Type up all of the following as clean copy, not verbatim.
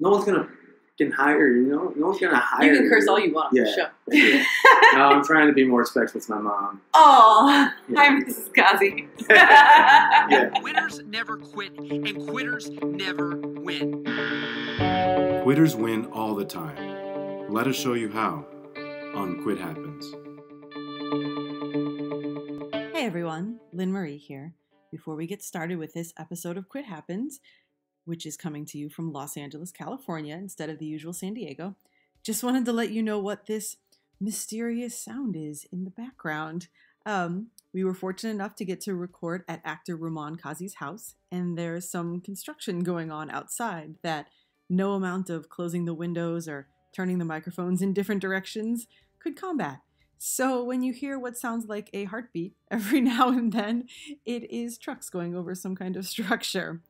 No one's gonna can hire you. No one's gonna hire you. You can curse all you want on the show. No, I'm trying to be more respectful to my mom. Oh, hi, Mrs. Kazi. Yeah. Winners never quit, and quitters never win. Quitters win all the time. Let us show you how on Quit Happens. Hey everyone, Lynn Marie here. Before we get started with this episode of Quit Happens, which is coming to you from Los Angeles, California, instead of the usual San Diego, just wanted to let you know what this mysterious sound is in the background. We were fortunate enough to get to record at actor Ruman Kazi's house, and there's some construction going on outside that no amount of closing the windows or turning the microphones in different directions could combat. So when you hear what sounds like a heartbeat every now and then, it is trucks going over some kind of structure.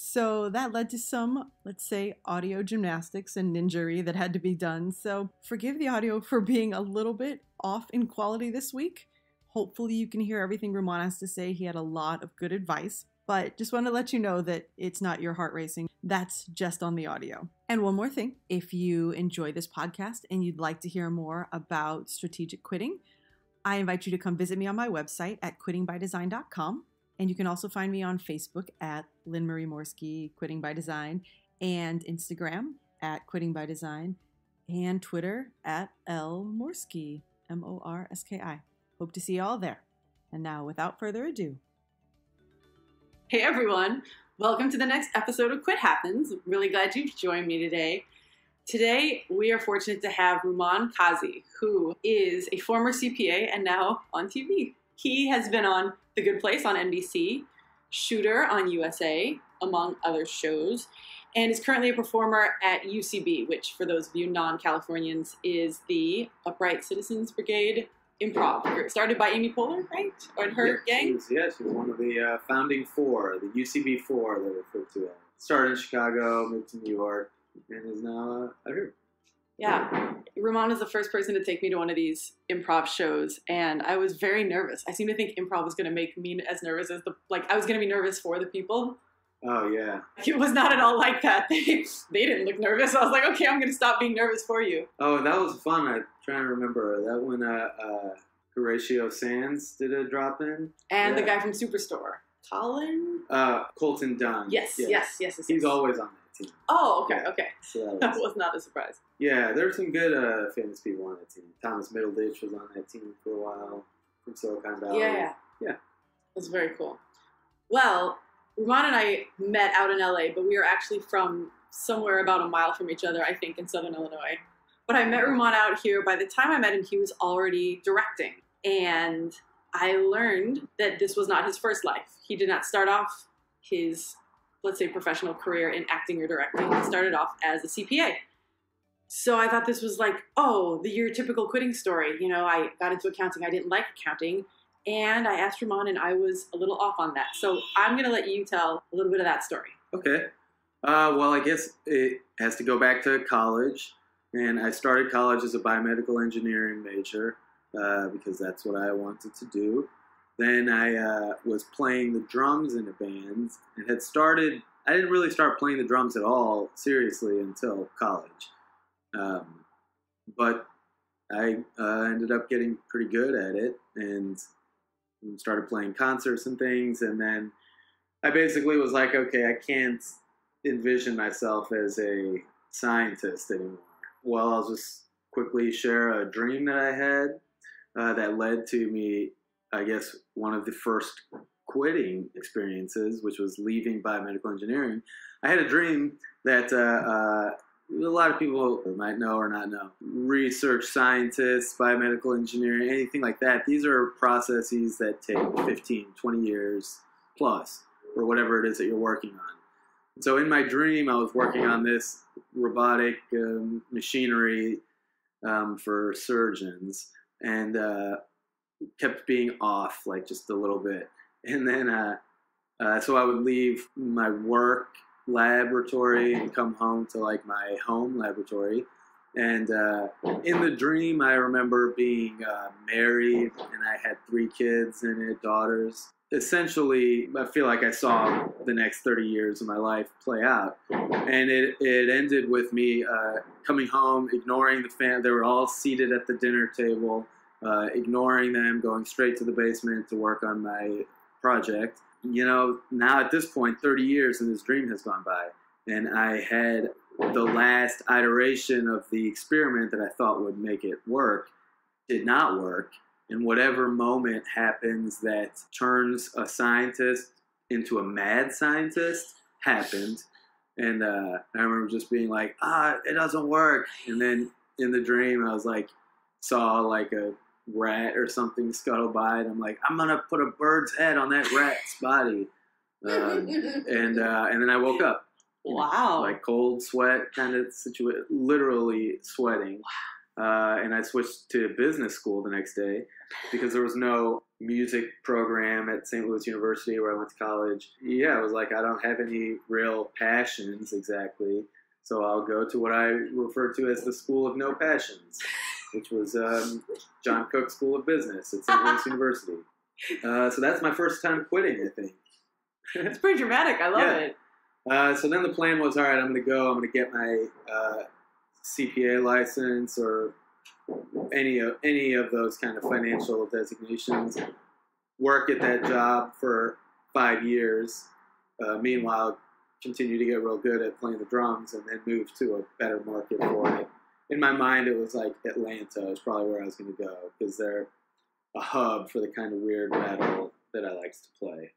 So that led to some, let's say, audio gymnastics and ninjery that had to be done. So forgive the audio for being a little bit off in quality this week. Hopefully you can hear everything Ruman has to say. He had a lot of good advice, but just want to let you know that it's not your heart racing. That's just on the audio. And one more thing, if you enjoy this podcast and you'd like to hear more about strategic quitting, I invite you to come visit me on my website at quittingbydesign.com. And you can also find me on Facebook at Lynn Marie Morski, Quitting by Design, and Instagram at Quitting by Design, and Twitter at LMorski, Morski. Hope to see you all there. And now, without further ado. Hey everyone, welcome to the next episode of Quit Happens. Really glad you've joined me today. Today, we are fortunate to have Ruman Kazi, who is a former CPA and now on TV. He has been on The Good Place on NBC, Shooter on USA, among other shows, and is currently a performer at UCB, which, for those of you non-Californians, is the Upright Citizens Brigade improv group, started by Amy Poehler, right? Or her gang? She was one of the founding four, the UCB four, they're referred to. Started in Chicago, moved to New York, and is now out here. Yeah, Ruman is the first person to take me to one of these improv shows, and I was very nervous. I seem to think improv was going to make me as nervous as I was going to be nervous for the people. Oh, yeah. It was not at all like that. They didn't look nervous. I was like, okay, I'm going to stop being nervous for you. Oh, that was fun. I'm trying to remember that when Horatio Sands did a drop-in. And the guy from Superstore. Colton Dunn. Yes. He's always on that team. Oh, okay. So that was not a surprise. Yeah, there were some good famous people on that team. Thomas Middleditch was on that team for a while from Silicon Valley. Yeah. It was very cool. Well, Ruman and I met out in LA, but we were actually from somewhere about a mile from each other, I think, in Southern Illinois. But I met Ruman out here. By the time I met him, he was already directing. And I learned that this was not his first life. He did not start off his, let's say, professional career in acting or directing. He started off as a CPA. So I thought this was like, your typical quitting story. You know, I got into accounting. I didn't like accounting. And I asked Ruman, and I was a little off on that. So I'm going to let you tell a little bit of that story. Okay. Well, I guess it has to go back to college. And I started college as a biomedical engineering major because that's what I wanted to do. Then I was playing the drums in a band and I didn't really start playing the drums at all seriously until college. But I ended up getting pretty good at it and started playing concerts and things. And then I basically was like, okay, I can't envision myself as a scientist anymore. Well, I'll just quickly share a dream that I had that led to me, I guess, one of the first quitting experiences, which was leaving biomedical engineering. I had a dream that a lot of people might know or not know. Research scientists, biomedical engineering, anything like that. These are processes that take 15, 20 years plus, or whatever it is that you're working on. So in my dream, I was working on this robotic machinery for surgeons, and kept being off like just a little bit. And then so I would leave my work laboratory and come home to like my home laboratory. And in the dream, I remember being married, and I had 3 kids and daughters. essentially, I feel like I saw the next 30 years of my life play out. And it ended with me coming home, ignoring the family. They were all seated at the dinner table, ignoring them, going straight to the basement to work on my project. You know, now at this point, 30 years and this dream has gone by. And I had the last iteration of the experiment that I thought would make it work, did not work. And whatever moment happens that turns a scientist into a mad scientist happened. And I remember just being like, it doesn't work. And then in the dream, I was like, saw like a rat or something scuttle by. And I'm like, I'm going to put a bird's head on that rat's body. And then I woke up. Wow. Like cold sweat kind of situation, literally sweating. And I switched to business school the next day because there was no music program at St. Louis University where I went to college. Yeah, I was like, I don't have any real passions exactly. So I'll go to what I refer to as the School of No Passions, which was John Cook School of Business at St. Louis University. So that's my first time quitting, I think. It's pretty dramatic. I love it. So then the plan was, all right, I'm going to get my CPA license or any of those kind of financial designations, work at that job for 5 years, meanwhile continue to get real good at playing the drums, and then move to a better market for it. In my mind, it was like Atlanta is probably where I was going to go because they're a hub for the kind of weird metal that I like to play.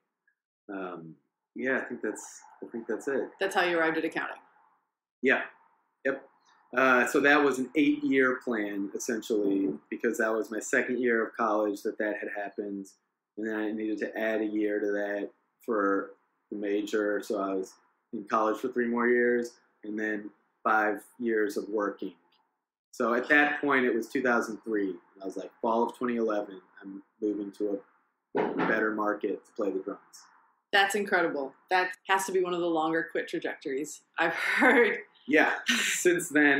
Yeah, I think that's it. That's how you arrived at accounting. Yeah. Yep. So that was an 8-year plan, essentially, because that was my second year of college that had happened. And then I needed to add a year to that for the major. So I was in college for 3 more years and then 5 years of working. So at that point, it was 2003. And I was like, fall of 2011, I'm moving to a better market to play the drums. That's incredible. That has to be one of the longer quit trajectories I've heard. Yeah. Since then,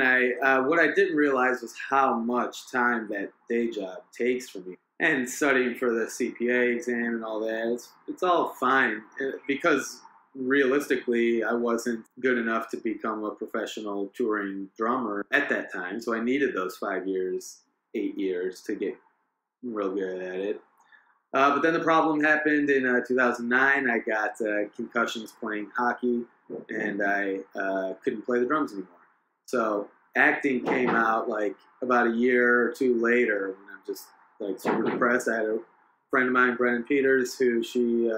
what I didn't realize was how much time that day job takes for me. And studying for the CPA exam and all that, it's all fine. Because realistically, I wasn't good enough to become a professional touring drummer at that time. So I needed those 5 years, 8 years to get real good at it. But then the problem happened in 2009. I got concussions playing hockey, and I couldn't play the drums anymore. So acting came out like about a year or 2 later when I'm just like super depressed. I had a friend of mine, Brennan Peters, who she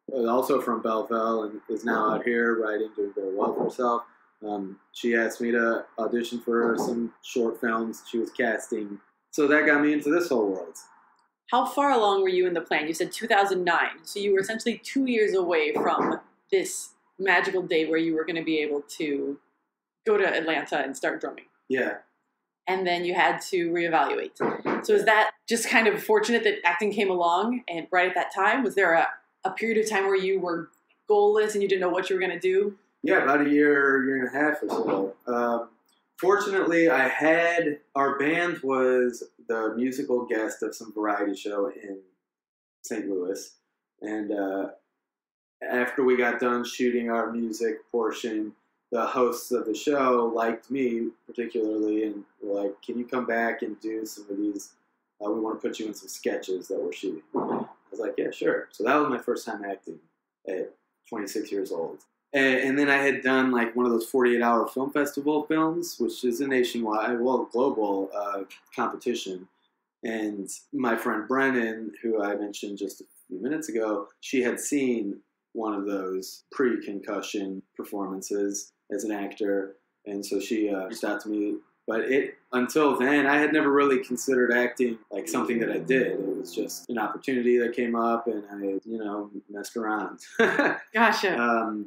was also from Belleville and is now out here writing, doing very well for herself. She asked me to audition for some short films she was casting. So that got me into this whole world. How far along were you in the plan? You said 2009. So you were essentially 2 years away from this magical day where you were going to be able to go to Atlanta and start drumming. Yeah. And then you had to reevaluate. So is that just kind of fortunate that acting came along and right at that time? Was there a period of time where you were goalless and you didn't know what you were going to do? Yeah, about a year and a half or so. Fortunately, our band was the musical guest of some variety show in St. Louis. And after we got done shooting our music portion, the hosts of the show liked me particularly and were like, can you come back and do some of these? We want to put you in some sketches that we're shooting. I was like, yeah, sure. So that was my first time acting at 26 years old. And then I had done like one of those 48-hour film festival films, which is a nationwide, global competition. And my friend Brennan, who I mentioned just a few minutes ago, she had seen one of those pre-concussion performances as an actor. And so she reached out to me. But until then, I had never really considered acting like something that I did. It was just an opportunity that came up and I, messed around. Gotcha.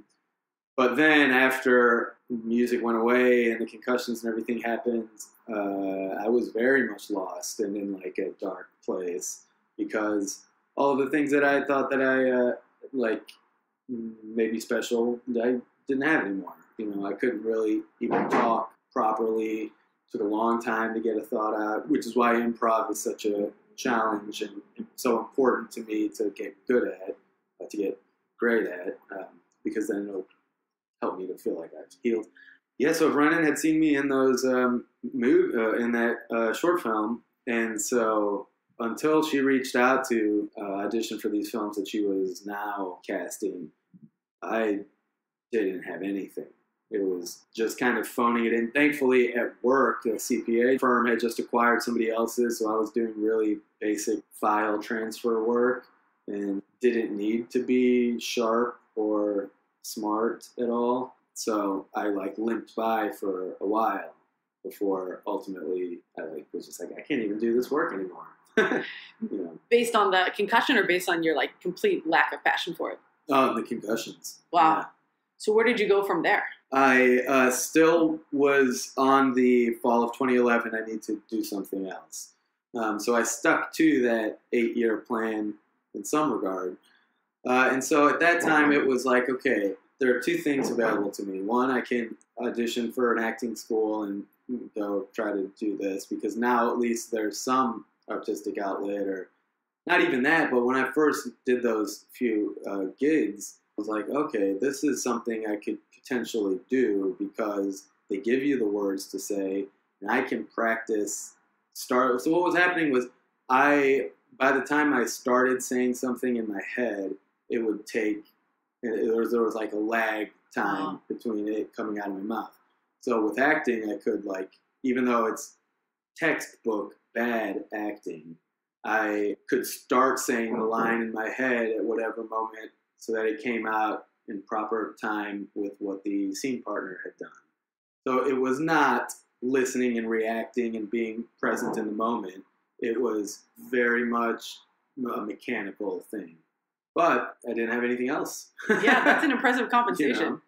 But then after music went away and the concussions and everything happened, I was very much lost and in like a dark place because all of the things that I thought that I maybe special, I didn't have anymore. I couldn't really even talk properly. It took a long time to get a thought out, which is why improv is such a challenge and so important to me to get good at, to get great at, because then it'll help me to feel like I've healed. Yeah, so Brennan had seen me in those in that short film, and so until she reached out to audition for these films that she was now casting, I didn't have anything. It was just kind of phoning it in. Thankfully, at work, the CPA firm had just acquired somebody else's, so I was doing really basic file transfer work and didn't need to be sharp or smart at all. So I limped by for a while before ultimately I was just like, I can't even do this work anymore. Based on the concussion or based on your complete lack of passion for it? Oh, the concussions. Wow. Yeah. So where did you go from there? I still was on the fall of 2011. I need to do something else. So I stuck to that 8-year plan in some regard. And so at that time, it was like, okay, there are two things available to me. One, I can audition for an acting school and go try to do this, because now at least there's some artistic outlet, or not even that, but when I first did those few gigs, I was like, okay, this is something I could potentially do, because they give you the words to say, and I can practice. So what was happening was, by the time I started saying something in my head, it would take, there was like a lag time between it coming out of my mouth. So with acting, I could even though it's textbook bad acting, I could start saying the line in my head at whatever moment so that it came out in proper time with what the scene partner had done. So it was not listening and reacting and being present in the moment. It was very much a mechanical thing. But I didn't have anything else. Yeah, that's an impressive compensation.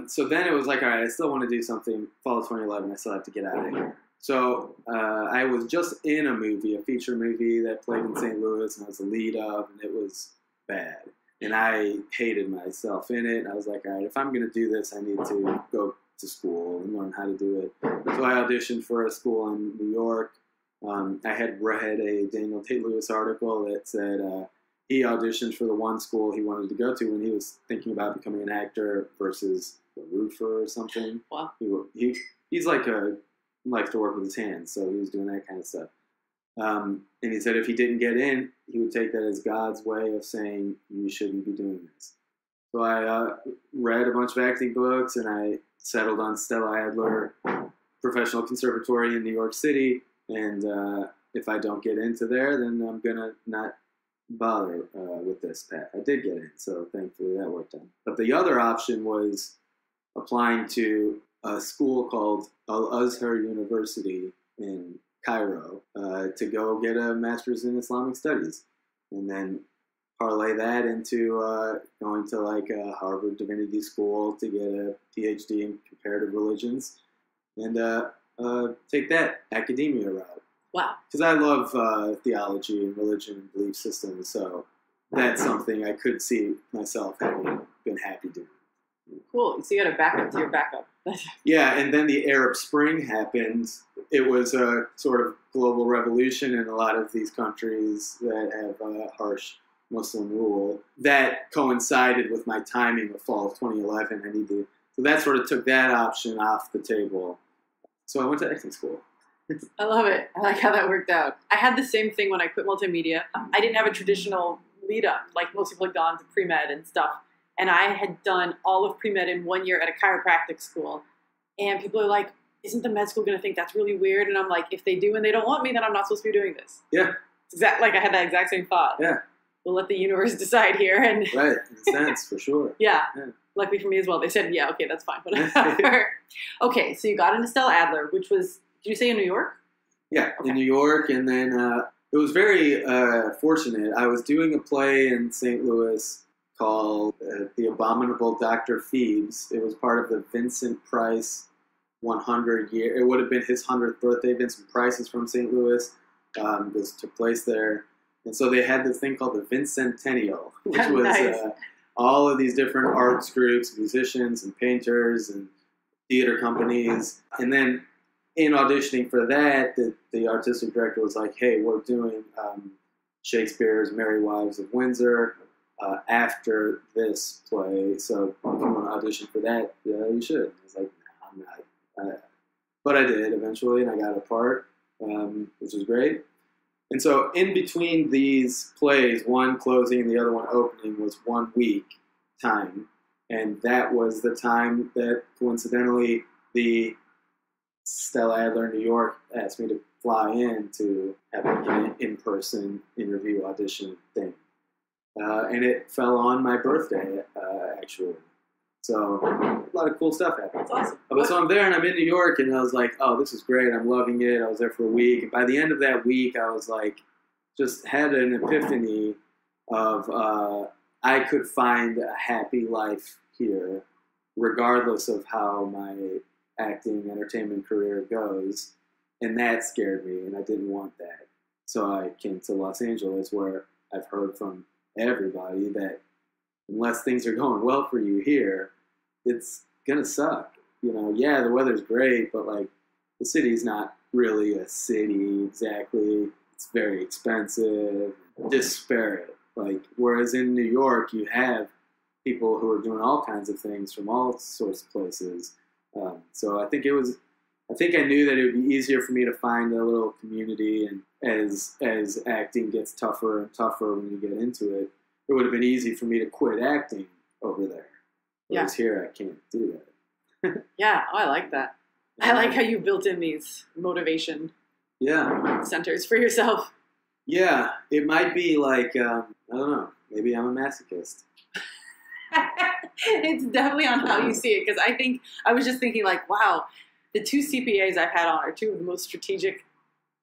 So then it was like, all right, I still want to do something. Fall of 2011, I still have to get out of here. So I was just in a movie, a feature movie that played in St. Louis, and I was the lead of, and it was bad. And I hated myself in it. And I was like, all right, if I'm going to do this, I need to go to school and learn how to do it. So I auditioned for a school in New York. I had read a Daniel Day-Lewis article that said he auditioned for the one school he wanted to go to when he was thinking about becoming an actor versus a roofer or something. Wow. He's likes to work with his hands, so he was doing that kind of stuff. And he said if he didn't get in, he would take that as God's way of saying, you shouldn't be doing this. So I read a bunch of acting books, and I settled on Stella Adler Professional Conservatory in New York City. And if I don't get into there, then I'm going to not bother with this path. I did get in, so thankfully that worked out. But the other option was applying to a school called Al-Azhar University in Cairo to go get a master's in Islamic studies, and then parlay that into going to a Harvard Divinity School to get a PhD in comparative religions, and take that academia route. Wow. Because I love theology and religion and belief systems, so that's something I could see myself having been happy doing. Cool. So you got a backup to your backup. Yeah, and then the Arab Spring happened. It was a sort of global revolution in a lot of these countries that have harsh Muslim rule. That coincided with my timing of fall of 2011. So that sort of took that option off the table. So I went to acting school. I love it. I like how that worked out. I had the same thing when I quit multimedia. I didn't have a traditional lead up, like most people had gone to pre-med and stuff. And I had done all of pre-med in 1 year at a chiropractic school. And people are like, isn't the med school going to think that's really weird? And I'm like, if they do and they don't want me, then I'm not supposed to be doing this. Yeah. I had that exact same thought. Yeah. We'll let the universe decide here. And right. In a sense, for sure. Yeah. Luckily for me as well. They said, yeah, okay, that's fine. Whatever. Okay, so you got into Stella Adler, which was, did you say in New York? Yeah, okay. In New York. And then it was very fortunate. I was doing a play in St. Louis called The Abominable Dr. Phoebes. It was part of the Vincent Price 100 year. It would have been his 100th birthday. Vincent Price is from St. Louis. This took place there. And so they had this thing called the Vincentennial, which was nice. All of these different arts groups, musicians and painters and theater companies. And then in auditioning for that, the artistic director was like, hey, we're doing Shakespeare's Merry Wives of Windsor after this play. So if you want to audition for that, yeah, you should. I was like, no, I'm not. But I did eventually, and I got a part, which was great. And so in between these plays, one closing and the other one opening, was 1 week time. And that was the time that, coincidentally, the Stella Adler in New York asked me to fly in to have an in-person interview audition thing. And it fell on my birthday, actually. So a lot of cool stuff happened. That's awesome. So I'm there and I'm in New York and I was like, oh, this is great. I'm loving it. I was there for a week. And by the end of that week, I was like, just had an epiphany of I could find a happy life here, regardless of how my acting, entertainment career goes. And that scared me and I didn't want that. So I came to Los Angeles, where I've heard from everybody that unless things are going well for you here, it's gonna suck. You know, yeah, the weather's great, but like the city's not really a city exactly. It's very expensive, disparate. Like, whereas in New York, you have people who are doing all kinds of things from all sorts of places. So I think I knew that it would be easier for me to find a little community, and as acting gets tougher and tougher when you get into it, it would have been easy for me to quit acting over there. Whereas here, I can't do that. Yeah, I like that. I like how you built in these motivation centers for yourself. Yeah, it might be like, I don't know, maybe I'm a masochist. It's definitely on how you see it, because I was just thinking like, wow, the 2 CPAs I've had on are 2 of the most strategic,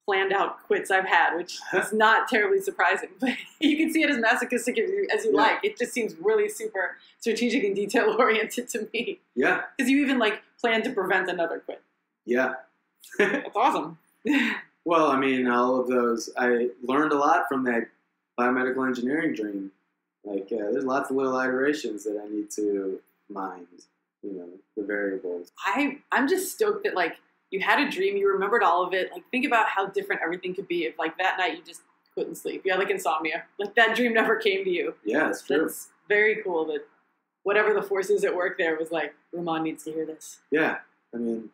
planned out quits I've had, which is not terribly surprising. But you can see it as masochistic as you like. It just seems really super strategic and detail oriented to me. Yeah. Because you even like plan to prevent another quit. Yeah. That's awesome. Well, I mean, all of those, I learned a lot from that biomedical engineering dream. Like, there's lots of little iterations that I need to mind, you know, the variables. I'm just stoked that, like, you had a dream, you remembered all of it. Like, think about how different everything could be if, like, that night you just couldn't sleep. You had, like, insomnia. Like, that dream never came to you. Yeah, it's true. That's very cool that whatever the forces at work there was like, Ruman needs to hear this. Yeah, I mean,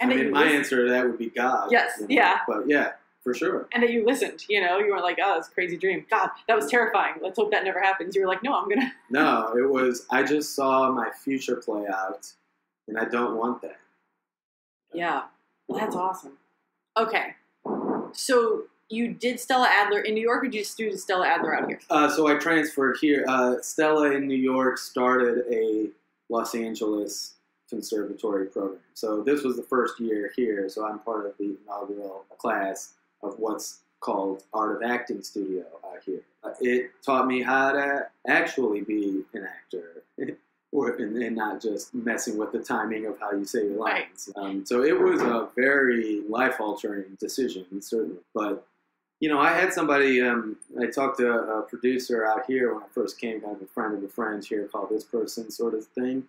And my answer to that would be God. Yes, you know? yeah. But yeah, for sure. And that you listened, you know, you weren't like, oh, that's a crazy dream. God, that was terrifying. Let's hope that never happens. You were like, no, I'm going to. No, it was, I just saw my future play out, and I don't want that. Yeah, that's awesome. Okay, so you did Stella Adler in New York, or did you just do Stella Adler out here? So I transferred here. Stella in New York started a Los Angeles conservatory program. So this was the first year here, so I'm part of the inaugural class of what's called Art of Acting Studio out here. It taught me how to actually be an actor and not just messing with the timing of how you say your lines. Right. So it was a very life-altering decision, certainly. But, you know, I had somebody, I talked to a producer out here when I first came, kind of a friend of a friend here, called This Person sort of thing.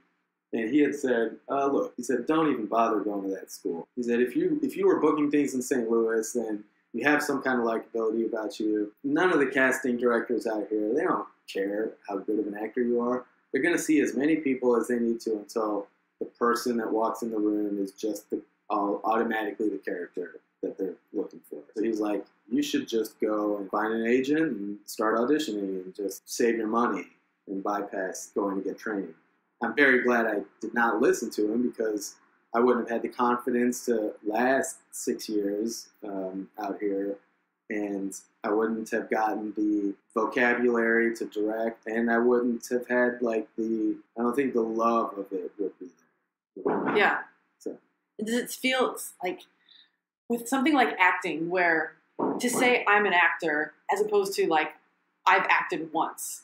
And he had said, look, he said, don't even bother going to that school. He said, if you were booking things in St. Louis, then you have some kind of likability about you. None of the casting directors out here, they don't care how good of an actor you are. They're going to see as many people as they need to until the person that walks in the room is just automatically the character that they're looking for. So he's like, you should just go and find an agent and start auditioning and just save your money and bypass going to get training. I'm very glad I did not listen to him, because I wouldn't have had the confidence to last 6 years out here, and I wouldn't have gotten the vocabulary to direct, and I wouldn't have had I don't think the love of it would be there. Yeah. So. Does it feel like, with something like acting, where to say I'm an actor as opposed to like I've acted once,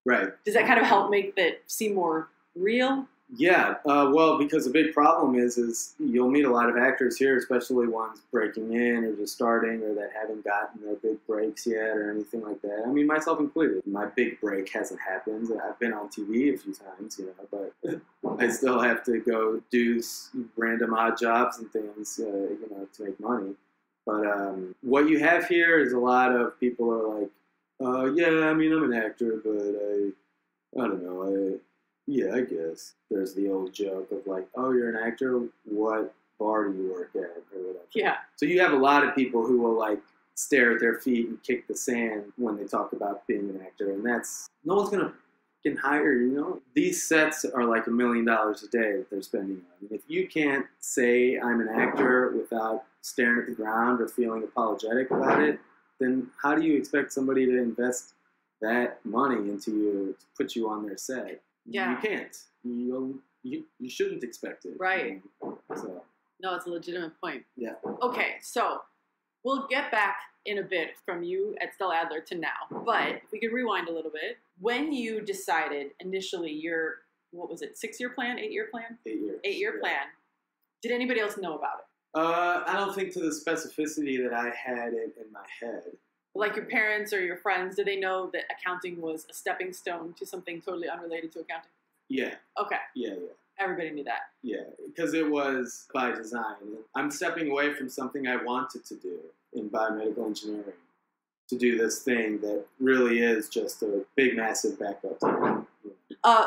right? Does that kind of help make that seem more real? Yeah, well, because the big problem is you'll meet a lot of actors here, especially ones breaking in or just starting or that haven't gotten their big breaks yet or anything like that. I mean, myself included. My big break hasn't happened. I've been on TV a few times, you know, but I still have to go do random odd jobs and things, you know, to make money. But what you have here is a lot of people are like, yeah, I mean, I'm an actor, but I don't know, yeah, I guess. There's the old joke of like, oh, you're an actor? What bar do you work at? Or whatever. Yeah. So you have a lot of people who will like stare at their feet and kick the sand when they talk about being an actor. And that's, no one's going to can hire, you know. These sets are like $1 million a day that they're spending on. If you can't say I'm an actor without staring at the ground or feeling apologetic about it, then how do you expect somebody to invest that money into you to put you on their set? Yeah. You can't. You shouldn't expect it. Right. So. No, it's a legitimate point. Yeah. Okay, so we'll get back in a bit from you at Stella Adler to now, but if we could rewind a little bit. When you decided initially your, what was it, 6-year plan, 8-year plan? 8 years. 8-year plan. Did anybody else know about it? I don't think to the specificity that I had it in my head. Like your parents or your friends, did they know that accounting was a stepping stone to something totally unrelated to accounting? Yeah. Okay. Yeah. Everybody knew that. Yeah, because it was by design. I'm stepping away from something I wanted to do in biomedical engineering to do this thing that really is just a big, massive backup time.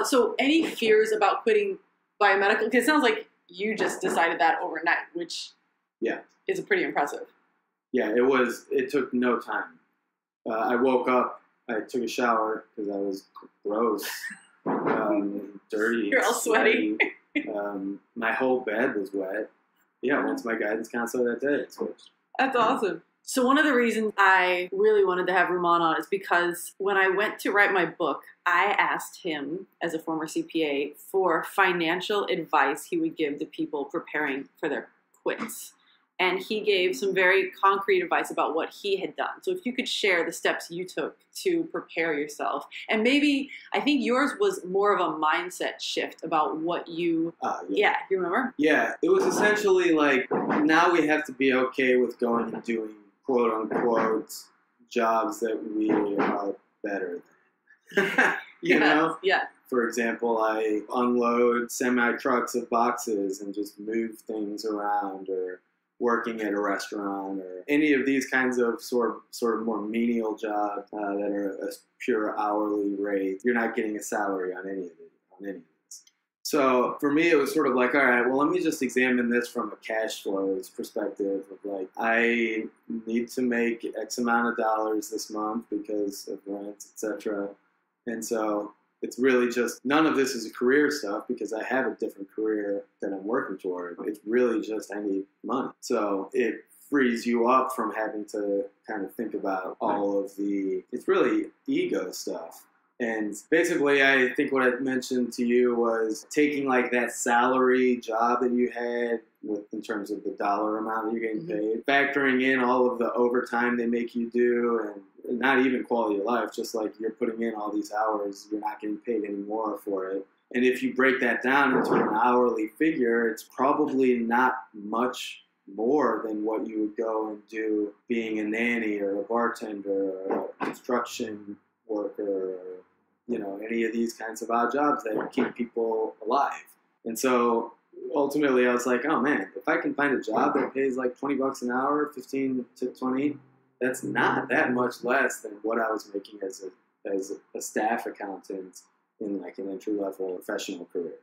So any fears about quitting biomedical? Because it sounds like you just decided that overnight, which is pretty impressive. Yeah, it took no time. I woke up, I took a shower because I was gross, dirty. You're all sweaty. My whole bed was wet. Yeah, once my guidance counselor that day, it switched. That's awesome. So one of the reasons I really wanted to have Ruman on is because when I went to write my book, I asked him, as a former CPA, for financial advice he would give to people preparing for their quits. And he gave some very concrete advice about what he had done. So if you could share the steps you took to prepare yourself. And maybe, I think yours was more of a mindset shift about what you... Yeah, you remember? Yeah, it was essentially like, now we have to be okay with going and doing quote-unquote jobs that we are better than. you know? Yeah. For example, I unload semi-trucks of boxes and just move things around, or working at a restaurant, or any of these kinds of sort of more menial jobs that are a pure hourly rate. You're not getting a salary on any of this. So for me, it was sort of like, all right, well, let me just examine this from a cash flows perspective of like, I need to make X amount of dollars this month because of rent, etc. And so it's really just, none of this is a career stuff because I have a different career that I'm working toward. It's really just, I need money. So it frees you up from having to kind of think about all of it's really ego stuff. And basically, I think what I mentioned to you was taking like that salary job that you had in terms of the dollar amount that you're getting paid, factoring in all of the overtime they make you do, and not even quality of life, just like you're putting in all these hours, you're not getting paid any more for it. And if you break that down into an hourly figure, it's probably not much more than what you would go and do being a nanny or a bartender or a construction worker, or, you know, any of these kinds of odd jobs that keep people alive. And so ultimately I was like, oh man, if I can find a job that pays like $20 an hour, 15 to 20, that's not that much less than what I was making as a staff accountant in like an entry-level professional career.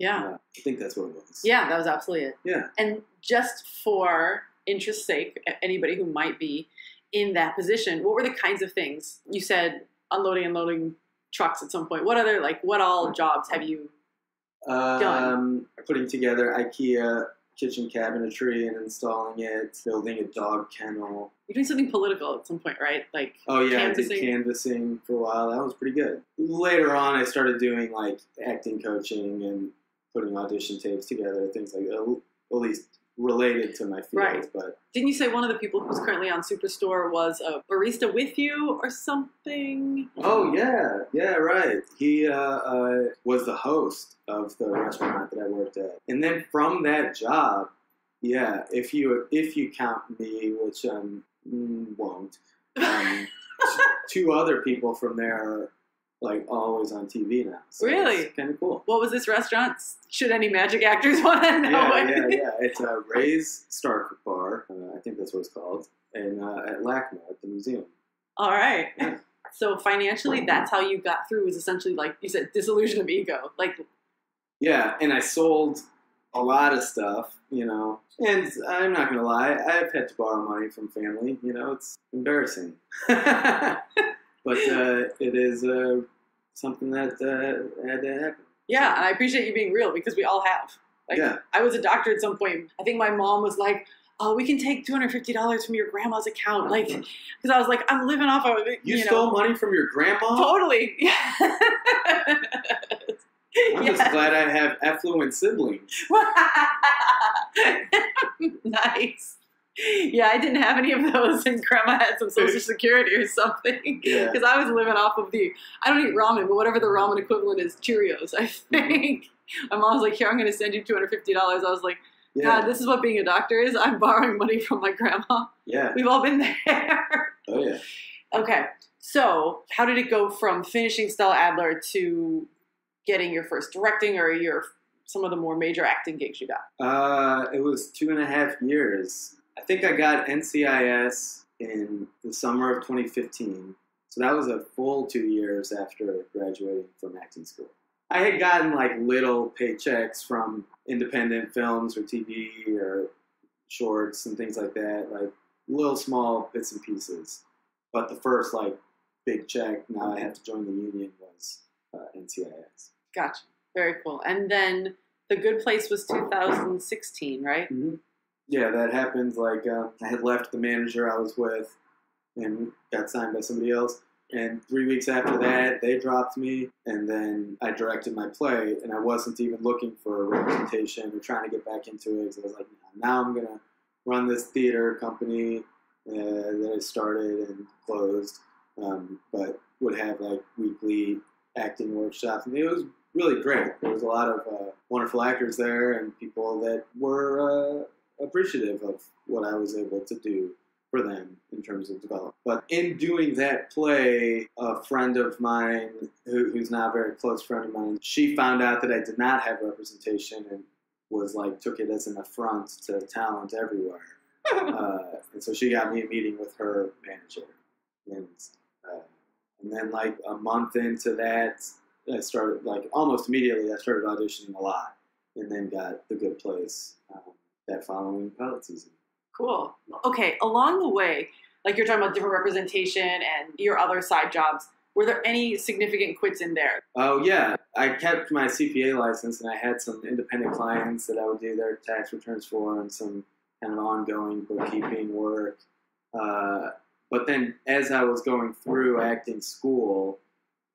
Yeah. I think that's what it was. Yeah, that was absolutely it. Yeah. And just for interest's sake, anybody who might be in that position, what were the kinds of things? You said unloading and loading trucks at some point. What all jobs have you done? Putting together IKEA kitchen cabinetry and installing it, building a dog kennel. You're doing something political at some point, right? Like canvassing. I did canvassing for a while. That was pretty good. Later on, I started doing like acting coaching and putting audition tapes together, things like that, at least related to my field. Right. But didn't you say one of the people who's currently on Superstore was a barista with you or something? Oh yeah, right. He was the host of the restaurant that I worked at, and then from that job, if you count me, which won't, 2 other people from there are like always on TV now. So really? It's kind of cool. What was this restaurant? Should any magic actors want to know? Yeah. It's a Ray's Stark Bar. I think think that's what it's called, and at LACMA at the museum. All right. Yeah. So financially, that's how you got through, was essentially, like you said, disillusion of ego. Like, Yeah, and I sold a lot of stuff, you know, and I'm not going to lie, I've had to borrow money from family, you know, it's embarrassing. But it is something that had to happen. yeah, and I appreciate you being real, because we all have. Like, Yeah. I was a doctor at some point. I think my mom was like, oh, we can take $250 from your grandma's account. Like, because I was like, I'm living off of it. You stole money from your grandma? Totally. I'm just glad I have affluent siblings. Nice. Yeah, I didn't have any of those, and Grandma had some Social Security or something. Yeah. Because I was living off of I don't eat ramen, but whatever the ramen equivalent is, Cheerios, I think. My mom was like, here, I'm going to send you $250. I was like, Yeah. God, this is what being a doctor is. I'm borrowing money from my grandma. Yeah. We've all been there. Oh, yeah. Okay. So how did it go from finishing Stella Adler to getting your first directing or some of the more major acting gigs you got? It was 2.5 years. I think I got NCIS in the summer of 2015. So that was a full 2 years after graduating from acting school. I had gotten like little paychecks from independent films or TV or shorts and things like that, like little small bits and pieces. But the first like big check, now I have to join the union, was NCIS. Gotcha. Very cool. And then The Good Place was 2016, right? Mm-hmm. Yeah, that happened. Like I had left the manager I was with and got signed by somebody else. And 3 weeks after that, they dropped me, and then I directed my play, and I wasn't even looking for representation or trying to get back into it, because I was like, now I'm going to run this theater company that I started and closed, but would have like weekly acting workshops. And it was really great. There was a lot of wonderful actors there and people that were appreciative of what I was able to do for them in terms of development. But in doing that play, a friend of mine, who's now a very close friend of mine, she found out that I did not have representation and was like, took it as an affront to talent everywhere. And so she got me a meeting with her manager. And then like a month into that, I started, like almost immediately, I started auditioning a lot, and then got The Good Place that following pilot season. Cool. Okay, along the way, like you're talking about different representation and your other side jobs, were there any significant quits in there? Oh, yeah. I kept my CPA license, and I had some independent clients that I would do their tax returns for and some kind of ongoing bookkeeping work. But then as I was going through acting school,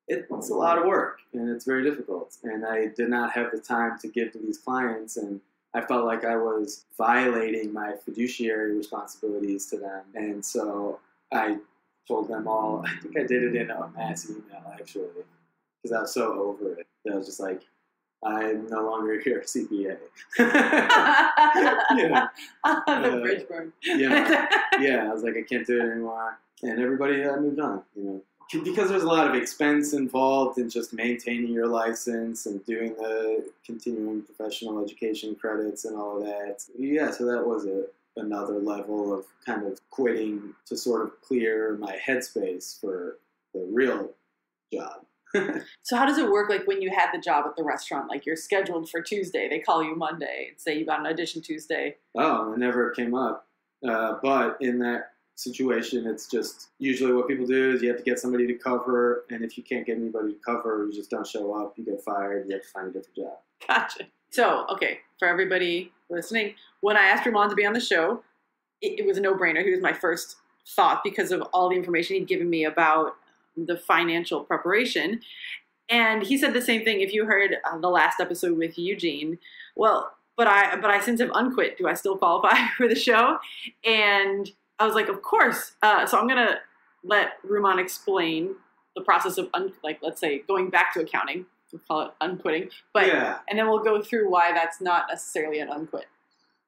it's a lot of work, and it's very difficult. And I did not have the time to give to these clients, and I felt like I was violating my fiduciary responsibilities to them. And so I told them all, I think I did it in a mass email, actually, because I was so over it. I was just like, I'm no longer here at CPA. Yeah. The bridge burn. Yeah, I was like, I can't do it anymore. And everybody moved on, you know. Because there's a lot of expense involved in just maintaining your license and doing the continuing professional education credits and all of that. Yeah, so that was another level of kind of quitting to sort of clear my headspace for the real job. So how does it work, like when you had the job at the restaurant? Like you're scheduled for Tuesday, they call you Monday and say you got an audition Tuesday. Oh, it never came up. But in that situation, it's just usually what people do is you have to get somebody to cover, and if you can't get anybody to cover, you just don't show up, you get fired, you have to find a different job. Gotcha. So, okay, for everybody listening, when I asked Ruman to be on the show, it was a no-brainer. He was my first thought because of all the information he'd given me about the financial preparation. And he said the same thing. If you heard the last episode with Eugene, well, but I since have unquit. Do I still qualify for the show? And I was like, of course. So I'm going to let Ruman explain the process of, let's say, going back to accounting. We'll call it unquitting. But, yeah. And then we'll go through why that's not necessarily an unquit.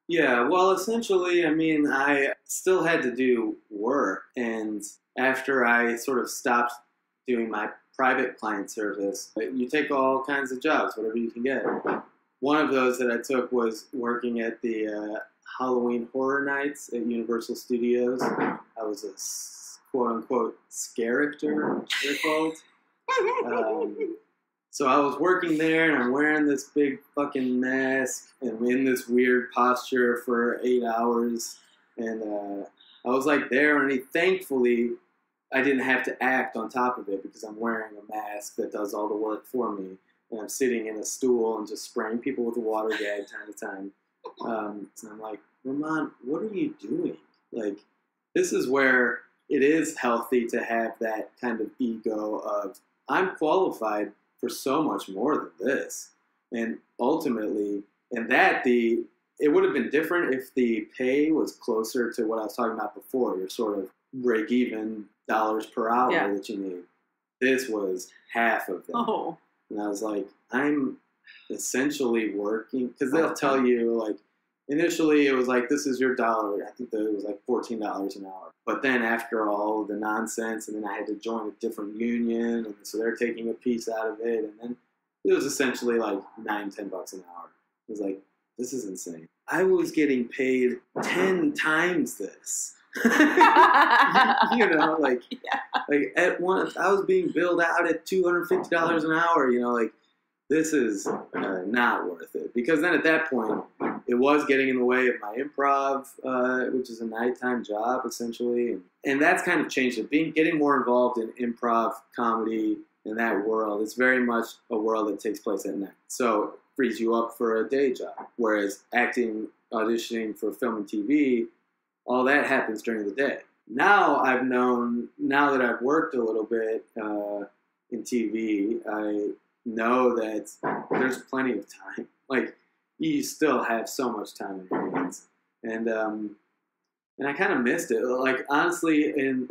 Yeah, well, essentially, I mean, I still had to do work. And after I sort of stopped doing my private client service, you take all kinds of jobs, whatever you can get. one of those that I took was working at the Halloween Horror Nights at Universal Studios. I was a quote-unquote character, they're called. So I was working there, and I'm wearing this big fucking mask, and I'm in this weird posture for 8 hours, and I was like there, and thankfully I didn't have to act on top of it because I'm wearing a mask that does all the work for me, and I'm sitting in a stool and just spraying people with a water gag time to time. So I'm like, Ruman, what are you doing? Like, this is where it is healthy to have that kind of ego of, I'm qualified for so much more than this. And ultimately, it would have been different if the pay was closer to what I was talking about before, your sort of break even dollars per hour that you need. This was half of that. Oh. And I was like, I'm essentially working, because they'll tell you, like, initially it was like, this is your dollar. I think that it was like $14 an hour. But then after all the nonsense, and then I had to join a different union, and so they're taking a piece out of it, and then it was essentially like $9-10 an hour. It was like, this is insane. I was getting paid 10 times this. You know, like at once I was being billed out at $250 an hour. You know, like, this is not worth it, because then at that point it was getting in the way of my improv, which is a nighttime job essentially, and that's kind of changed it. Getting more involved in improv comedy in that world, it's very much a world that takes place at night, so it frees you up for a day job. Whereas acting, auditioning for film and TV, all that happens during the day. Now that I've worked a little bit in TV, I know that there's plenty of time. Like, you still have so much time in your hands, and I kind of missed it. Like, honestly, and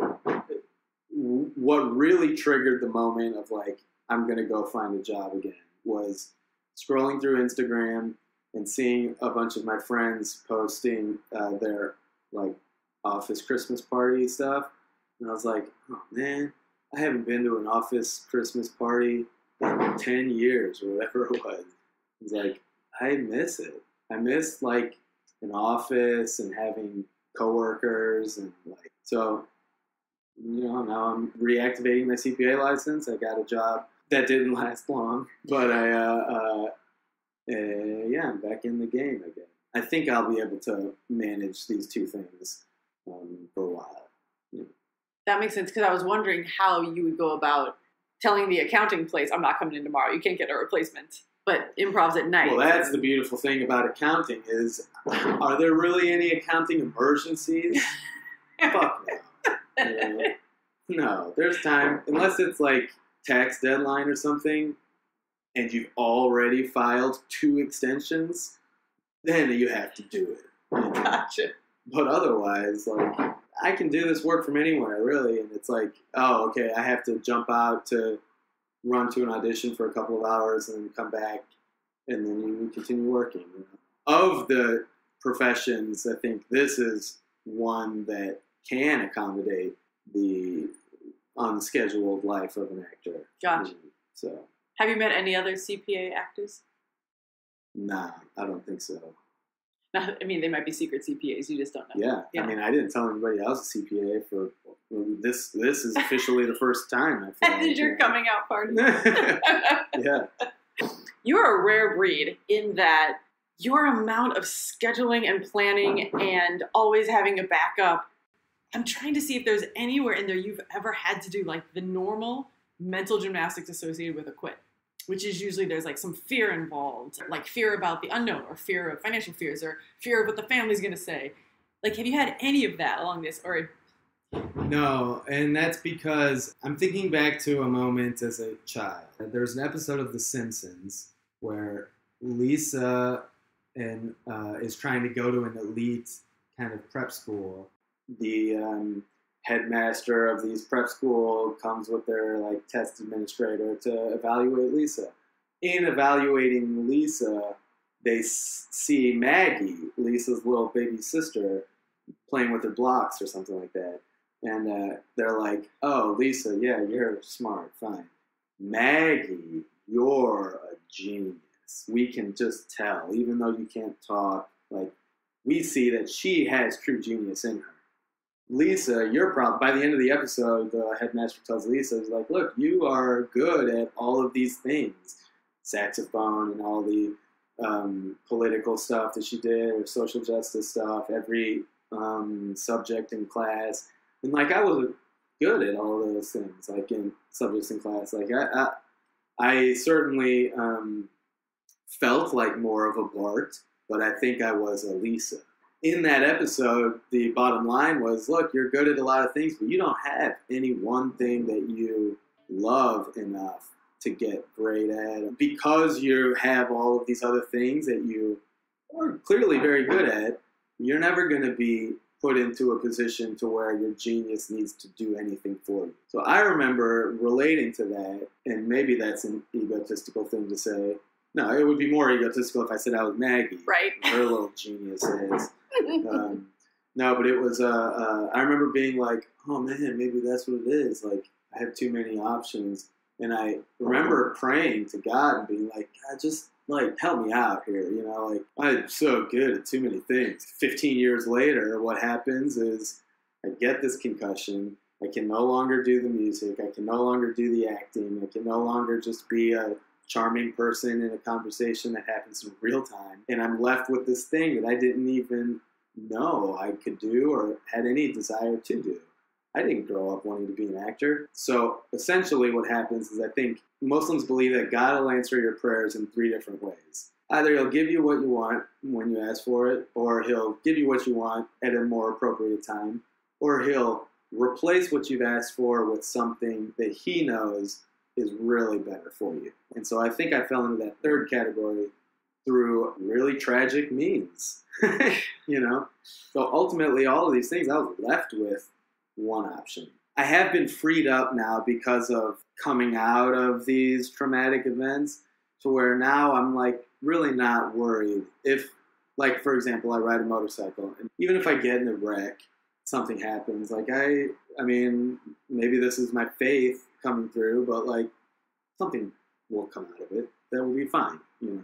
what really triggered the moment of like, I'm gonna go find a job again was scrolling through Instagram and seeing a bunch of my friends posting their like office Christmas party stuff, and I was like, oh man, I haven't been to an office Christmas party in 10 years or whatever it was. It's like, I miss it. I miss like an office and having coworkers, and like, so, you know, now I'm reactivating my CPA license. I got a job that didn't last long, but I'm back in the game again. I think I'll be able to manage these two things for a while. Yeah. That makes sense, because I was wondering how you would go about telling the accounting place, I'm not coming in tomorrow, you can't get a replacement. But improv's at night. Well, that's the beautiful thing about accounting is, are there really any accounting emergencies? Fuck no. No, there's time. Unless it's like tax deadline or something, and you've already filed 2 extensions, then you have to do it. You know? Gotcha. But otherwise, like, I can do this work from anywhere, really. And it's like, oh, okay, I have to jump out to run to an audition for a couple of hours and then come back, and then you continue working. You know? Of the professions, I think this is one that can accommodate the unscheduled life of an actor. Gotcha. So, have you met any other CPA actors? Nah, I don't think so. I mean, they might be secret CPAs. You just don't know. Yeah. I mean, I didn't tell anybody else a CPA for this. This is officially the first time I feel Did your coming out party? Yeah. You're a rare breed in that your amount of scheduling and planning and always having a backup. I'm trying to see if there's anywhere in there you've ever had to do like the normal mental gymnastics associated with a quit, which is usually there's like some fear involved, like fear about the unknown, or fear of financial fears, or fear of what the family's going to say. Like, have you had any of that along this? Or No, and that's because I'm thinking back to a moment as a child. There's an episode of The Simpsons where Lisa is trying to go to an elite kind of prep school. The headmaster of these prep school comes with their like test administrator to evaluate Lisa. In evaluating Lisa, they see Maggie, Lisa's little baby sister, playing with her blocks or something like that. And they're like, oh, Lisa, yeah, you're smart, fine. Maggie, you're a genius. genius. We can just tell, even though you can't talk, like, we see that she has true genius in her. Lisa, you're probably, by the end of the episode, the headmaster tells Lisa, he's like, look, you are good at all of these things. Saxophone and all the political stuff that she did, or social justice stuff, every subject in class. And, like, I was good at all of those things, like, in subjects in class. Like, I certainly felt like more of a Bart, but I think I was a Lisa. In that episode, the bottom line was, look, you're good at a lot of things, but you don't have any one thing that you love enough to get great at. Because you have all of these other things that you are clearly very good at, you're never going to be put into a position to where your genius needs to do anything for you. So I remember relating to that, and maybe that's an egotistical thing to say. No, it would be more egotistical if I said I was Maggie. Right. Her little genius is. No, but it was, I remember being like, oh man, maybe that's what it is. Like, I have too many options. And I remember praying to God and being like, God, just, like, help me out here. You know, like, I'm so good at too many things. 15 years later, what happens is I get this concussion. I can no longer do the music. I can no longer do the acting. I can no longer just be a charming person in a conversation that happens in real time. And I'm left with this thing that I didn't even know I could do or had any desire to do. I didn't grow up wanting to be an actor. So essentially what happens is I think Muslims believe that God will answer your prayers in 3 different ways. Either he'll give you what you want when you ask for it, or he'll give you what you want at a more appropriate time, or he'll replace what you've asked for with something that he knows is really better for you. And so I think I fell into that third category through really tragic means, you know? So ultimately, all of these things, I was left with one option. I have been freed up now because of coming out of these traumatic events, to where now I'm, like, really not worried if, like, for example, I ride a motorcycle, and even if I get in a wreck, something happens, like, I mean, maybe this is my faith coming through, but, like, something will come out of it that will be fine, you know.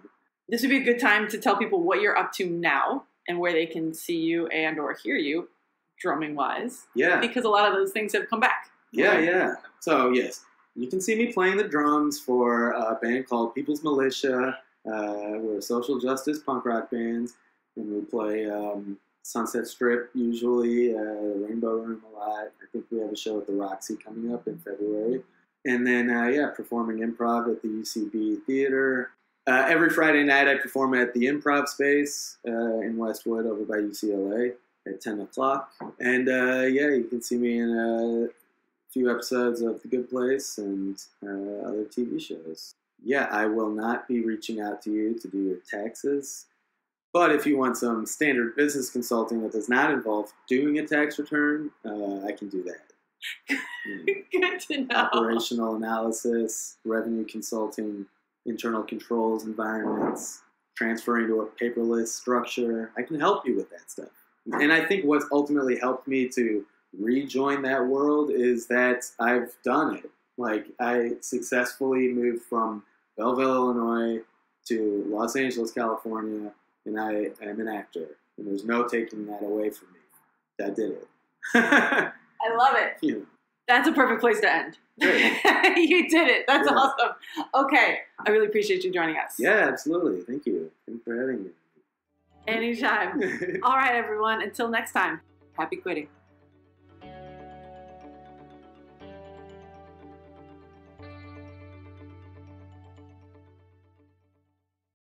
This would be a good time to tell people what you're up to now and where they can see you and or hear you, drumming wise. Yeah. Because a lot of those things have come back. Yeah, yeah. So, yes, you can see me playing the drums for a band called People's Militia. We're a social justice punk rock band, and we play Sunset Strip usually, Rainbow Room a lot. I think we have a show at the Roxy coming up in February. And then, performing improv at the UCB Theater. Every Friday night I perform at the Improv Space in Westwood over by UCLA at 10 o'clock. And, you can see me in a few episodes of The Good Place and other TV shows. Yeah, I will not be reaching out to you to do your taxes. But if you want some standard business consulting that does not involve doing a tax return, I can do that. Good to know. Operational analysis, revenue consulting, internal controls environments, transferring to a paperless structure. I can help you with that stuff. And I think what's ultimately helped me to rejoin that world is that I've done it. Like, I successfully moved from Belleville, Illinois to Los Angeles, California, and I am an actor. And there's no taking that away from me. I did it. I love it. Yeah. That's a perfect place to end. You did it. That's awesome. Okay. I really appreciate you joining us. Yeah, absolutely. Thank you. Thanks for having me. Anytime. All right, everyone. Until next time, happy quitting.